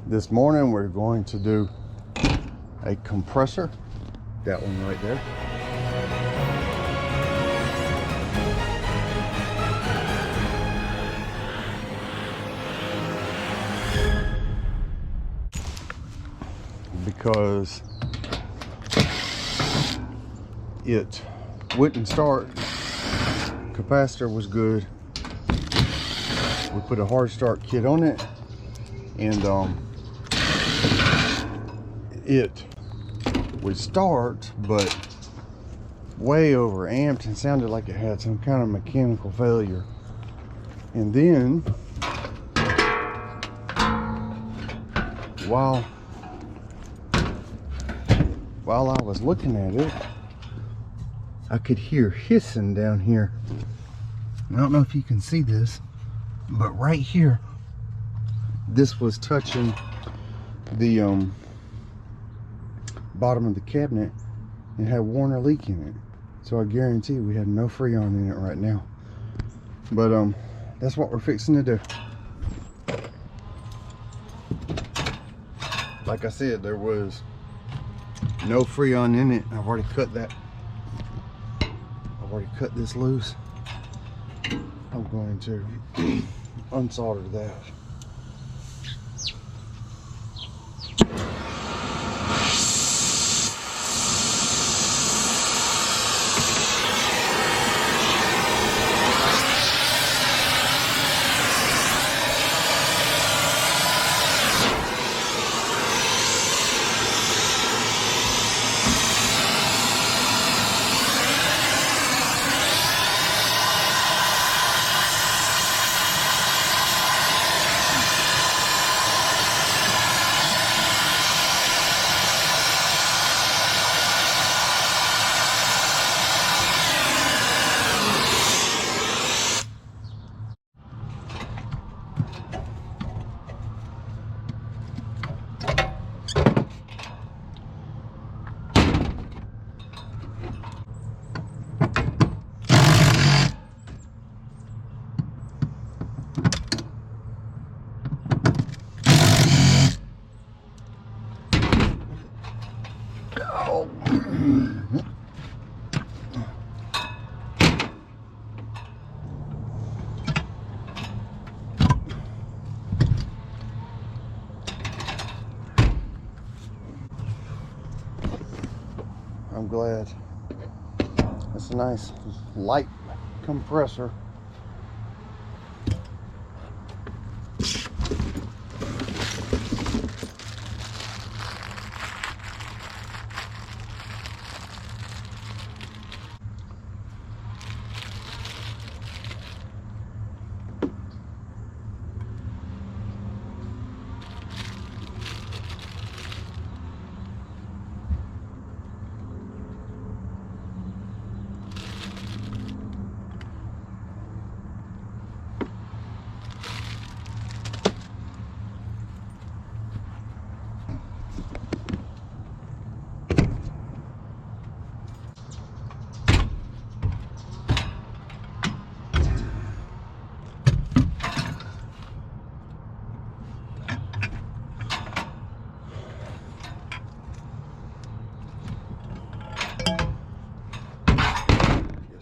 This morning we're going to do a compressor, that one right there. Because it wouldn't start. Capacitor was good. We put a hard start kit on it, and it would start, but way over amped and sounded like it had some kind of mechanical failure. And then while I was looking at it, I could hear hissing down here. I don't know if you can see this, but right here, this was touching the bottom of the cabinet and had worn a leak in it. So I guarantee we had no Freon in it right now. But that's what we're fixing to do. Like I said, there was no Freon in it. I've already cut that. I've already cut this loose. I'm going to unsolder that. I'm glad. It's a nice light compressor.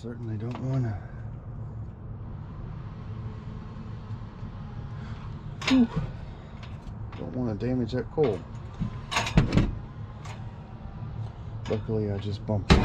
Certainly don't want to damage that coil. Luckily I just bumped it.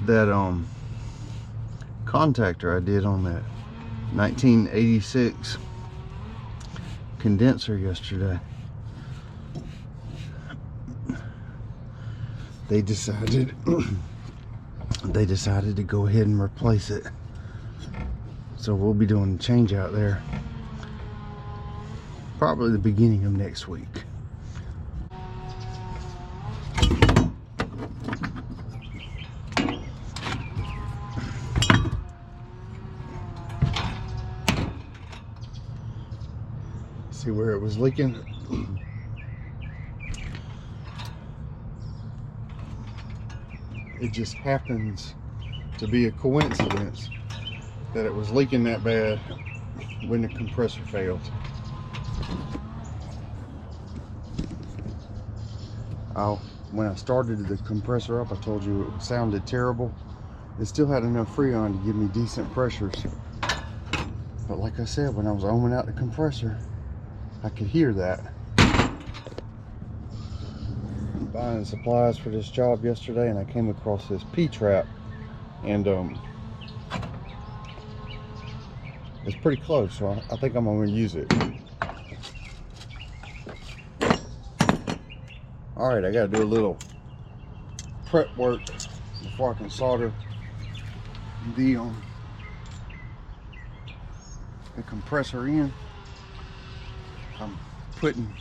that contactor I did on that 1986 condenser yesterday. They decided to go ahead and replace it. So we'll be doing a change out there probably the beginning of next week. See where it was leaking? It just happens to be a coincidence that it was leaking that bad when the compressor failed. When I started the compressor up, I told you it sounded terrible. It still had enough freon to give me decent pressures. But like I said, when I was ohming out the compressor, I could hear that. Buying supplies for this job yesterday, and I came across this P-trap, and it's pretty close, so I think I'm going to use it. Alright, I got to do a little prep work before I can solder the compressor in. I'm putting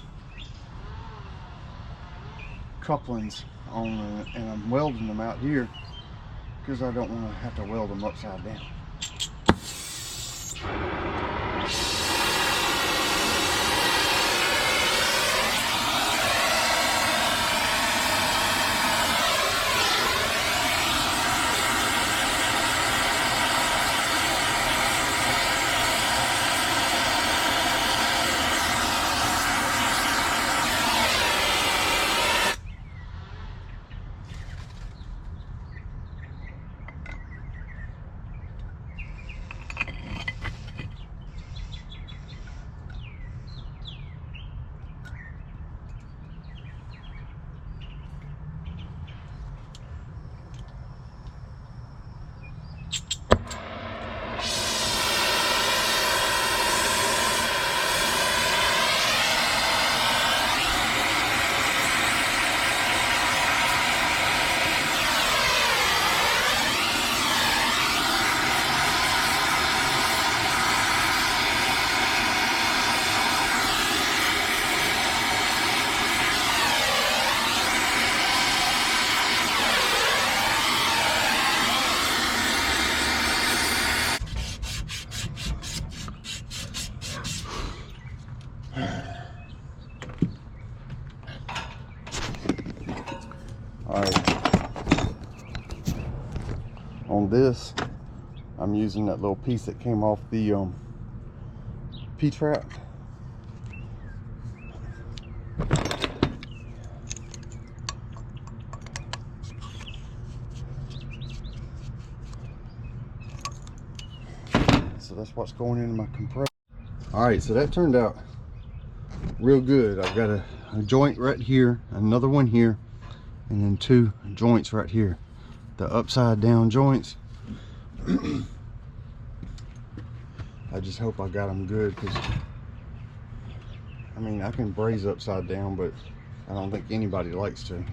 couplings on and I'm welding them out here because I don't want to have to weld them upside down. On this, I'm using that little piece that came off the P-trap. So that's what's going into my compressor. Alright, so that turned out real good. I've got a joint right here, another one here, and then two joints right here. The upside down joints. I just hope I got them good, because I mean, I can braze upside down, but I don't think anybody likes to.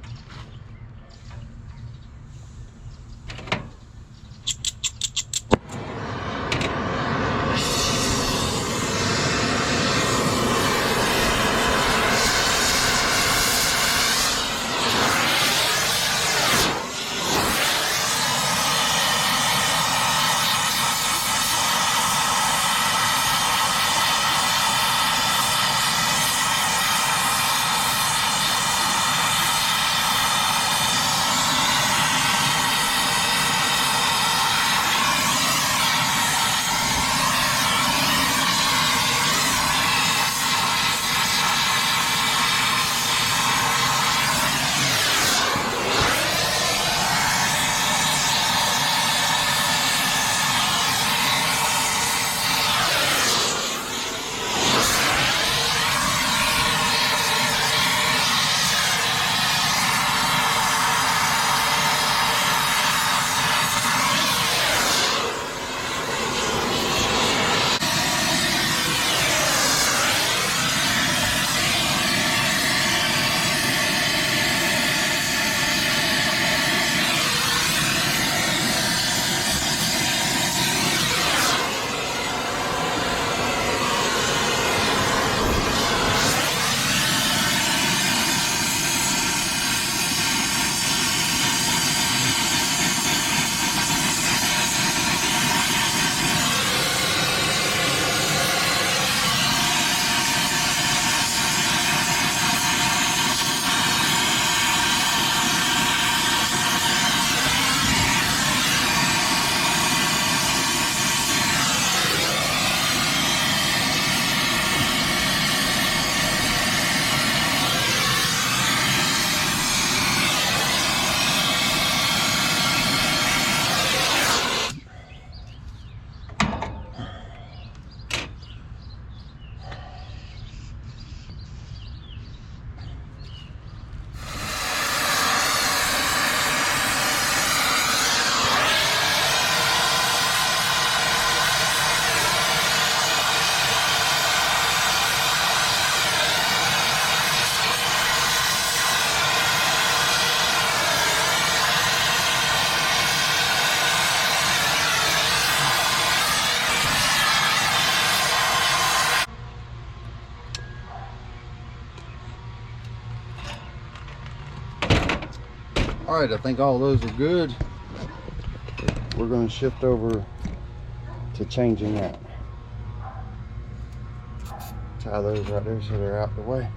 All right, I think all those are good. We're going to shift over to changing that. Tie those right there so they're out the way.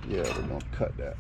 Yeah, we're gonna cut that.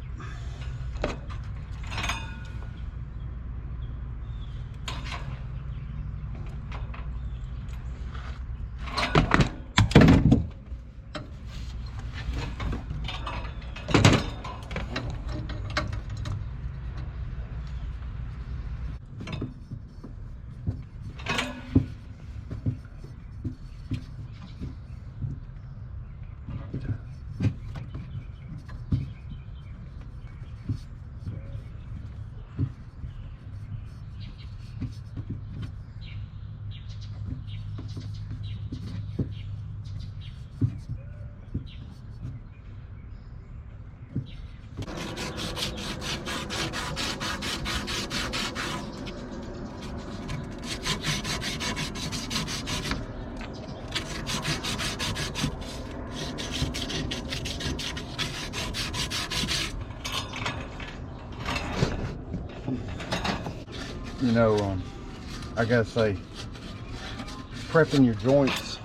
You know, I gotta say, prepping your joints,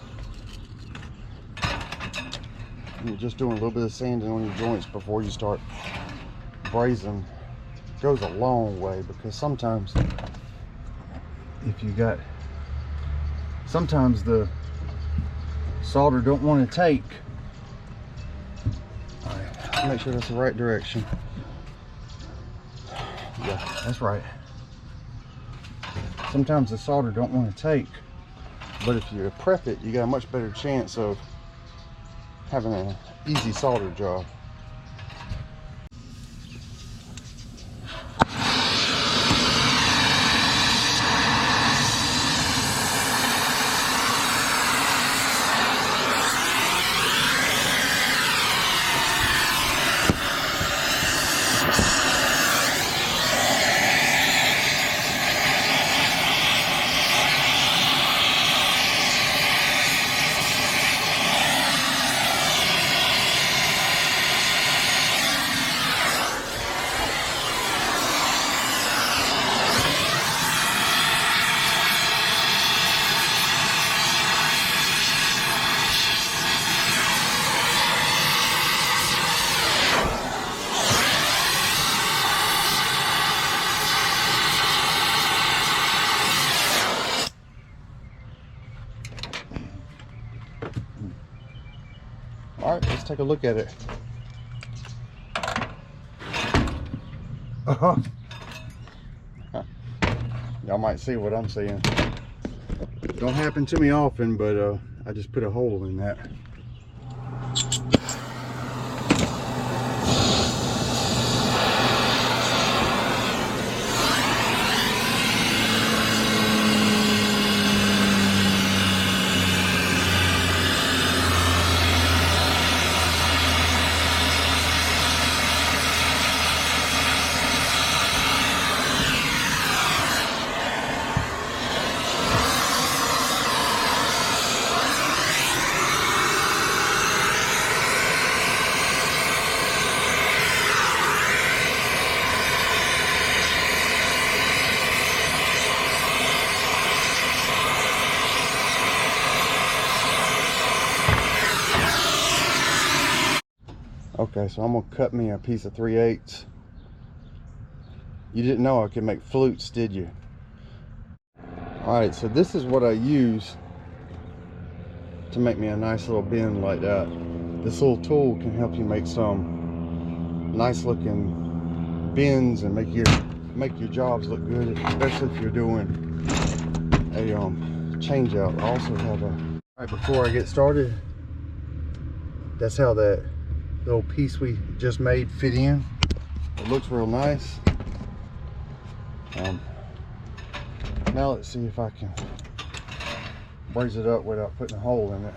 you're just doing a little bit of sanding on your joints before you start brazing goes a long way, because sometimes sometimes the solder don't want to take. All right, make sure that's the right direction. Yeah, that's right. Sometimes the solder don't want to take, but if you prep it, you got a much better chance of having an easy solder job. All right, let's take a look at it. Y'all might see what I'm seeing. Don't happen to me often, but I just put a hole in that. Okay, so I'm gonna cut me a piece of 3/8. You didn't know I could make flutes, did you? All right, so this is what I use to make me a nice little bend like that. This little tool can help you make some nice looking bends and make your jobs look good, especially if you're doing a change out. I also have a, all right, before I get started, that's how that little piece we just made fit in. It looks real nice. Now let's see if I can braze it up without putting a hole in it.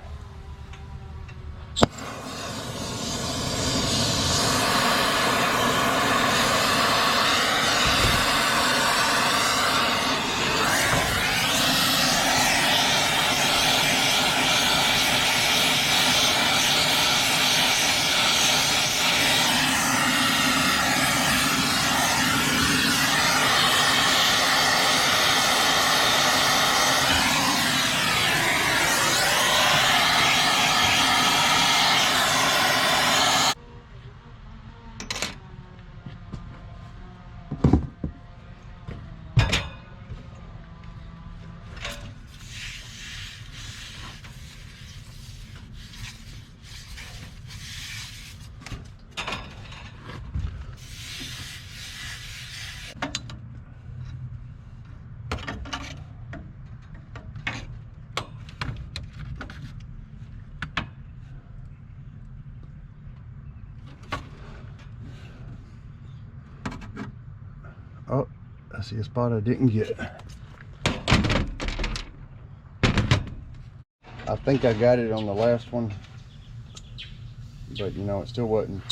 Oh, I see a spot I didn't get. I think I got it on the last one, but you know, it still wasn't.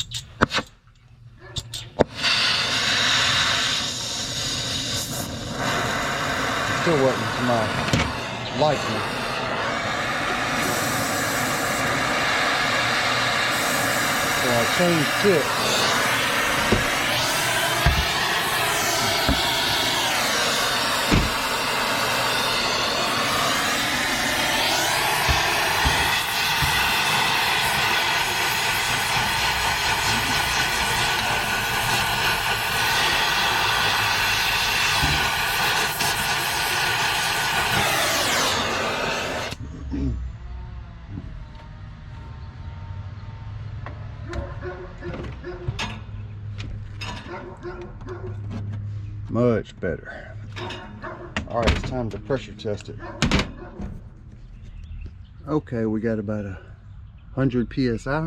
Still wasn't to my liking. So I changed tips. Much better. All right, it's time to pressure test it. Okay, we got about 100 psi.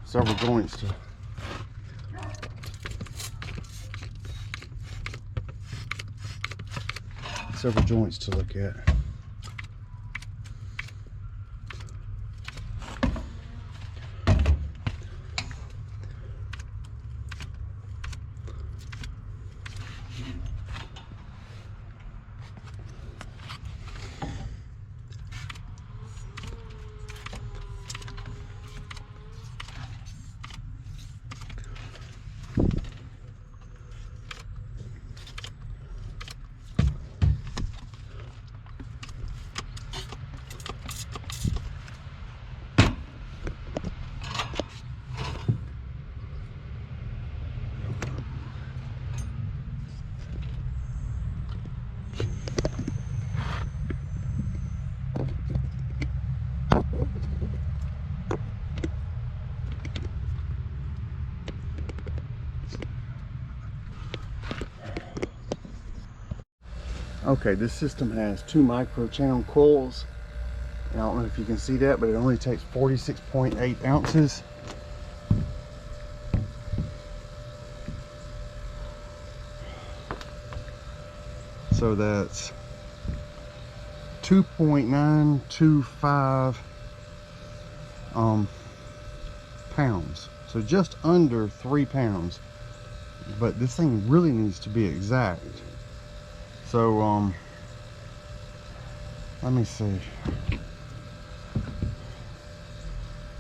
Several joints to look at. Okay, this system has 2 micro channel coils. And I don't know if you can see that, but it only takes 46.8 ounces. So that's 2.925 pounds. So just under 3 pounds. But this thing really needs to be exact. So let me see.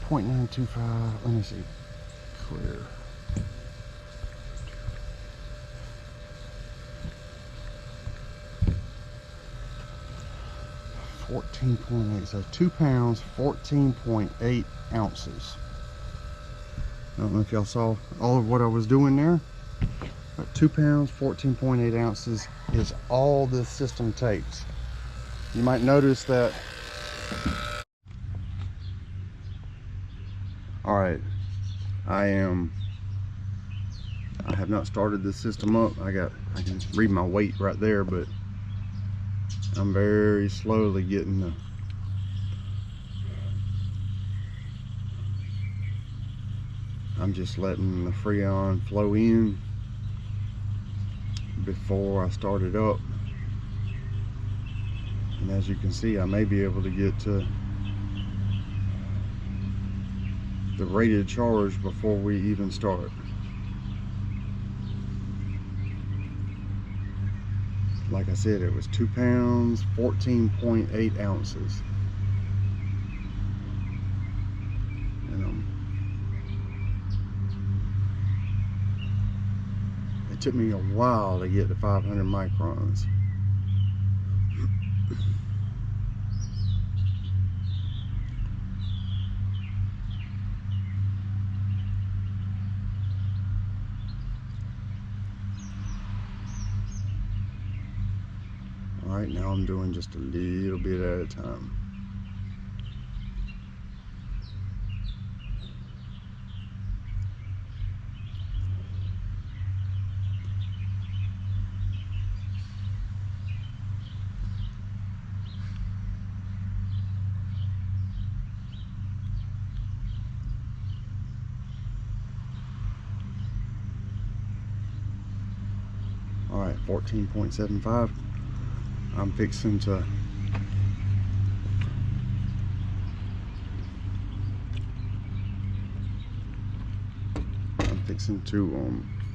0.925, let me see. Clear. 14.8, so 2 pounds, 14.8 ounces. I don't know if y'all saw all of what I was doing there, but 2 pounds, 14.8 ounces is all this system takes. You might notice that. All right, I have not started this system up. I can read my weight right there, but I'm very slowly getting the I'm just letting the Freon flow in before I start it up. And as you can see, I may be able to get to the rated charge before we even start. Like I said, it was 2 pounds, 14.8 ounces. And it took me a while to get to 500 microns. All right, now I'm doing just a little bit at a time. All right, 14.75. I'm fixing to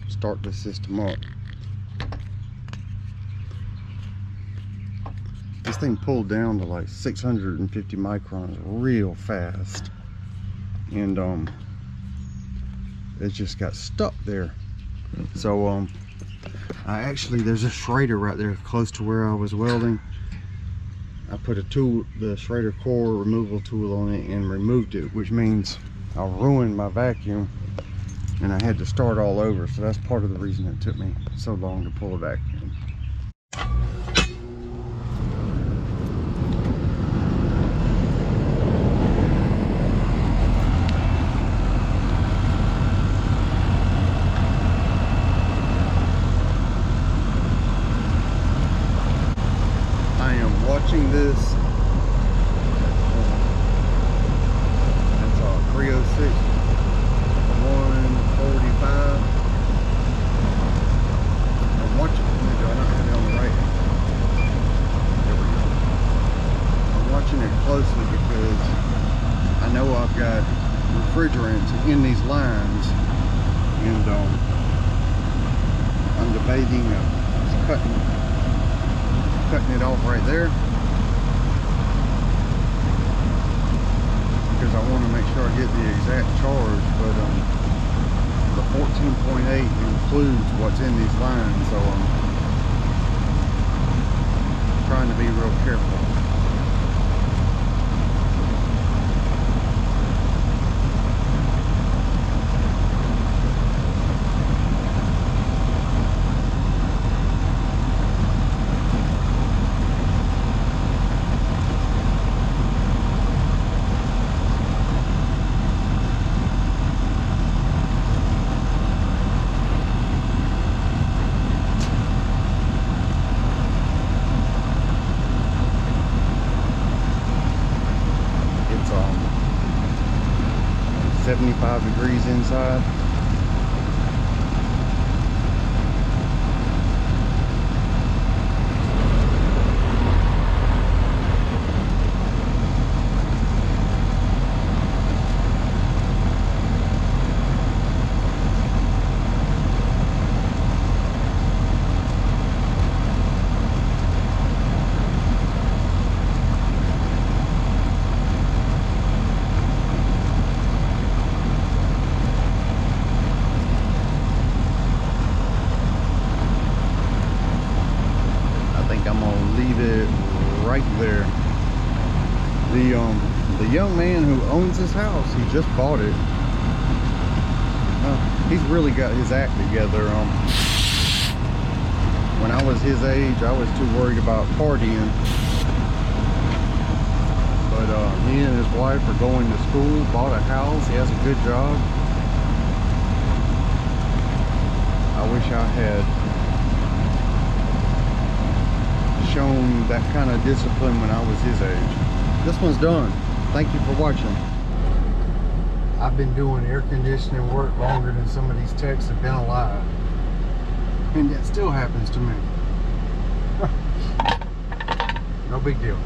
start the system up. This thing pulled down to like 650 microns real fast, and it just got stuck there. So there's a Schrader right there close to where I was welding. I put a tool, the Schrader core removal tool, on it and removed it, which means I ruined my vacuum and I had to start all over. So that's part of the reason it took me so long to pull a vacuum. Watching this, that's 306, 145. I'm watching, do I not have it on the right? There we go. I'm watching it closely because I know I've got refrigerant in these lines, and I'm debating cutting it off right there, because I want to make sure I get the exact charge, but the 14.8 includes what's in these lines, so I'm trying to be real careful. It's 75 degrees inside. Right there. The young man who owns this house, he just bought it. He's really got his act together. When I was his age, I was too worried about partying. But he and his wife are going to school, bought a house, he has a good job. I wish I had shown that kind of discipline when I was his age. This one's done. Thank you for watching. I've been doing air conditioning work longer than some of these techs have been alive. And that still happens to me. No big deal.